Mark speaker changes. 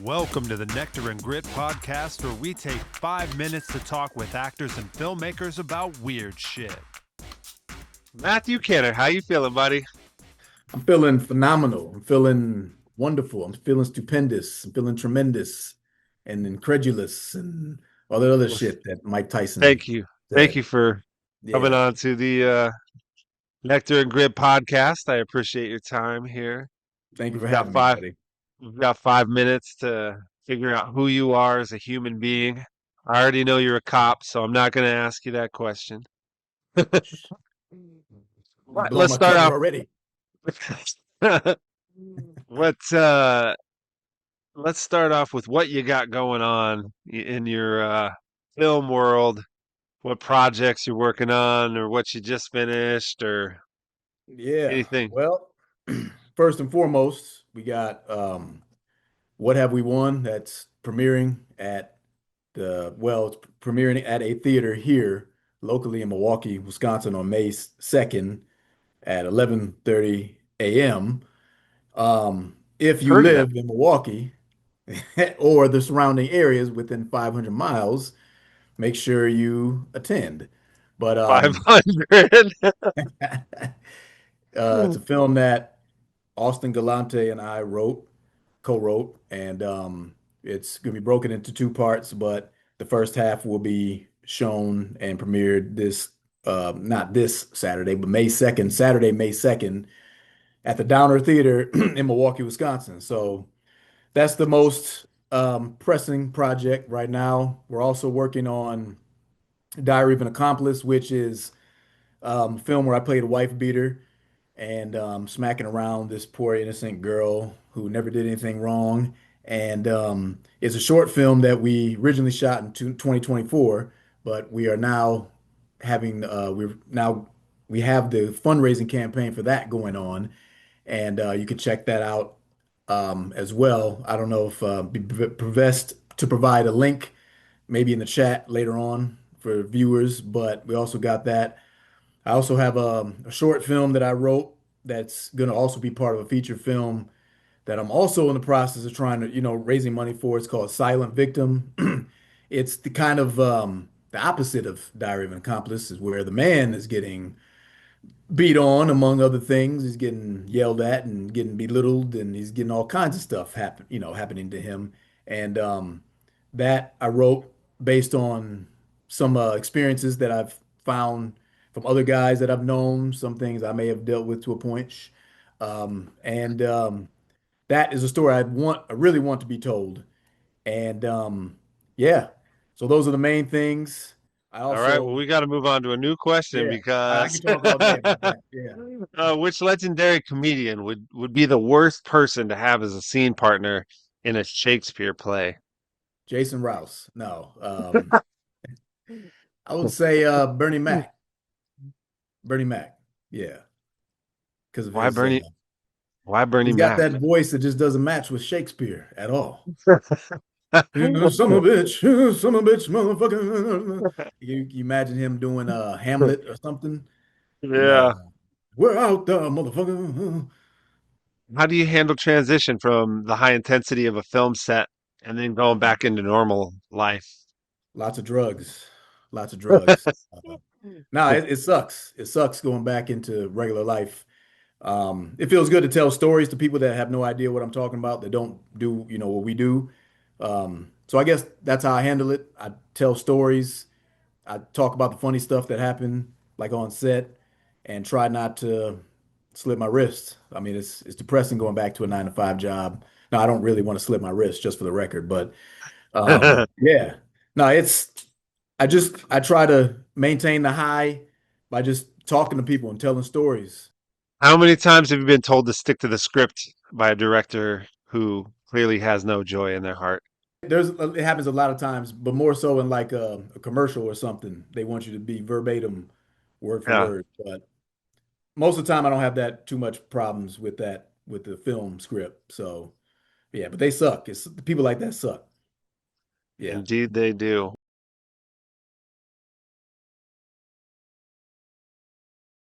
Speaker 1: Welcome to the Nectar and Grit Podcast, where we take 5 minutes to talk with actors and filmmakers about weird shit.
Speaker 2: Matthew Kenner, how you feeling, buddy?
Speaker 3: I'm feeling phenomenal. I'm feeling wonderful. I'm feeling stupendous. I'm feeling tremendous and incredulous and all that other shit that Mike Tyson
Speaker 2: Thank you. Thank
Speaker 3: said.
Speaker 2: you for coming
Speaker 3: Yeah.
Speaker 2: on to the Nectar and Grit Podcast. I appreciate your time here.
Speaker 3: Thank you for
Speaker 2: We've got
Speaker 3: having me, buddy.
Speaker 2: we've got 5 minutes to figure out who you are as a human being. I already know you're a cop, so I'm not going to ask you that question. But
Speaker 3: Blowing
Speaker 2: let's
Speaker 3: my
Speaker 2: start
Speaker 3: cover
Speaker 2: off.
Speaker 3: already.
Speaker 2: Let's start off with what you got going on in your film world. What projects you're working on, or what you just finished, or
Speaker 3: Yeah.
Speaker 2: anything.
Speaker 3: Well, first and foremost, we got What Have We Won? That's premiering at it's premiering at a theater here locally in Milwaukee, Wisconsin on May 2nd at 11:30 a.m. If you
Speaker 2: Heard of that?
Speaker 3: live in Milwaukee or the surrounding areas within 500 miles, make sure you attend. But
Speaker 2: 500.
Speaker 3: it's a film that Austin Galante and I co-wrote, and it's going to be broken into two parts, but the first half will be shown and premiered not this Saturday, but Saturday, May 2nd, at the Downer Theater in Milwaukee, Wisconsin. So that's the most pressing project right now. We're also working on Diary of an Accomplice, which is a film where I played a wife beater and smacking around this poor innocent girl who never did anything wrong. And it's a short film that we originally shot in 2024, but we are now having we have the fundraising campaign for that going on, and you can check that out as well. I don't know if be best to provide a link maybe in the chat later on for viewers, but we also got that. I also have a short film that I wrote that's going to also be part of a feature film that I'm also in the process of trying to, raising money for. It's called Silent Victim. It's the kind of the opposite of Diary of an Accomplice, is where the man is getting beat on, among other things. He's getting yelled at and getting belittled, and he's getting all kinds of stuff happening to him. And that I wrote based on some experiences that I've found from other guys that I've known, some things I may have dealt with to a point. And that is a story I really want to be told. And yeah, so those are the main things. I
Speaker 2: All right, well,
Speaker 3: also,
Speaker 2: we got to move on to a new question
Speaker 3: yeah, I
Speaker 2: because
Speaker 3: could talk all day about that. Yeah.
Speaker 2: which legendary comedian would be the worst person to have as a scene partner in a Shakespeare play?
Speaker 3: Jason Rouse. No. I would say Bernie Mac. Bernie Mac. Yeah. Because of
Speaker 2: Why
Speaker 3: his
Speaker 2: Bernie? Why Bernie
Speaker 3: he's got
Speaker 2: Mac?
Speaker 3: that voice that just doesn't match with Shakespeare at all. Son of a bitch, son of a bitch, motherfucker. You imagine him doing Hamlet or something?
Speaker 2: Yeah.
Speaker 3: No. We're out there, motherfucker.
Speaker 2: How do you handle transition from the high intensity of a film set and then going back into normal life?
Speaker 3: Lots of drugs. Lots of drugs. No, it sucks. It sucks going back into regular life. It feels good to tell stories to people that have no idea what I'm talking about, that don't do, what we do. So I guess that's how I handle it. I tell stories. I talk about the funny stuff that happened, like on set, and try not to slip my wrist. I mean, it's depressing going back to a 9 to 5 job. No, I don't really want to slip my wrist, just for the record, but yeah. No, I try to maintain the high by just talking to people and telling stories.
Speaker 2: How many times have you been told to stick to the script by a director who clearly has no joy in their heart?
Speaker 3: It happens a lot of times, but more so in like a commercial or something. They want you to be verbatim, word for
Speaker 2: Yeah.
Speaker 3: word. But most of the time, I don't have that too much problems with that with the film script. So yeah, but they suck. It's the people like that suck. Yeah.
Speaker 2: Indeed, they do.